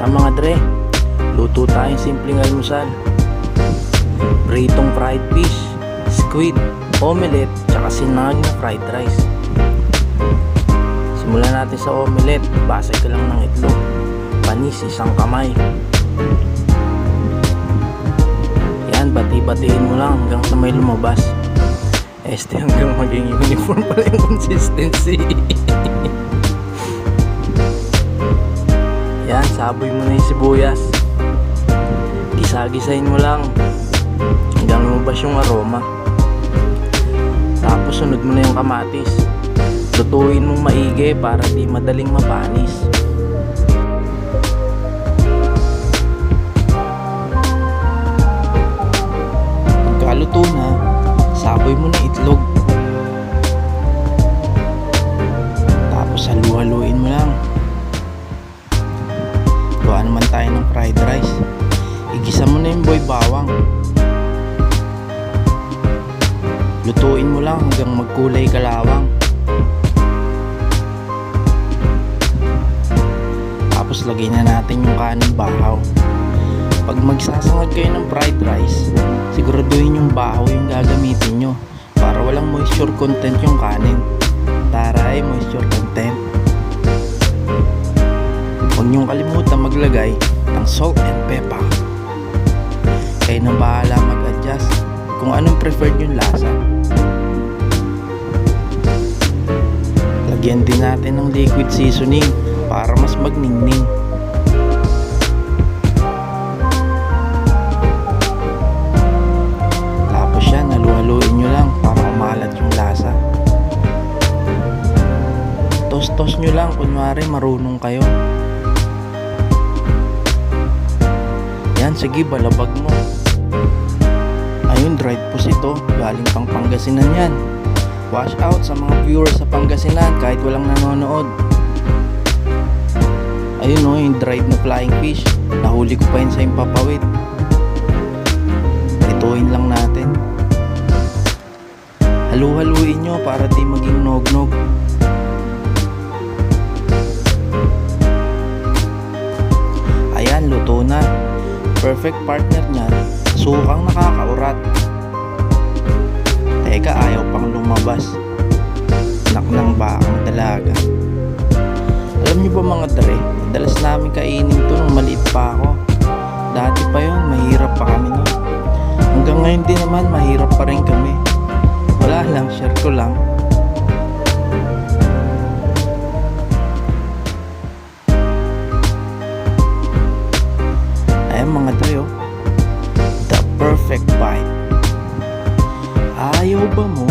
Mga dre, luto tayong simpleng almusal. Pritong fried fish, squid, omelette, tsaka sinangag na fried rice. Simulan natin sa omelette. Basay ka lang ng itlog, panis isang kamay. Yan, bati-batiin mo lang hanggang sa may lumabas. Hanggang maging uniform pala yung consistency. Yan, saboy mo na yung sibuyas. Gisa-gisahin mo lang hanggang lumabas yung aroma. Tapos sunod mo na yung kamatis. Lutuin mong maigi para di madaling mapanis. Pagkaluto na, saboy mo na itlog. Tapos halu-haluin mo lang. Gawa naman tayo ng fried rice. Igisa mo na yung boy bawang. Lutuin mo lang hanggang magkulay kalawang. Tapos lagay na natin yung kaning bahaw. Pag magsasangag kayo ng fried rice, siguraduhin yung bahaw yung gagamitin nyo para walang moisture content yung kanin. Taray, moisture content. Huwag nyong kalimutan maglagay ng salt and pepper. Kayo nang bahala mag-adjust kung anong preferred yung lasa. Lagyan din natin ng liquid seasoning para mas magningning. Tapos yan, halu-haluin nyo lang para umalat yung lasa. Toast-toast nyo lang kunwari marunong kayo. Yan, sige, balabag mo. Ayun, dried pusit ito. Galing pang Pangasinan yan. Wash out sa mga viewers sa Pangasinan kahit walang nanonood. Ayun o, yung dried na flying fish. Nahuli ko pa yun sa impapawid. Ituin lang natin. Halu-haluin nyo para di maging nog-nog. Ayan, luto na. Perfect partner niyan, sukang nakakaurat. Teka, ayaw pang lumabas. Anak ng bakang dalaga. Alam nyo ba mga dre, madalas namin kainin to nung maliit pa ako. Dati pa yun, mahirap pa kami nun. Hanggang ngayon din naman, mahirap pa rin kami. Wala lang, share ko lang. Ayan mga trio, the perfect bite. Ayaw ba mo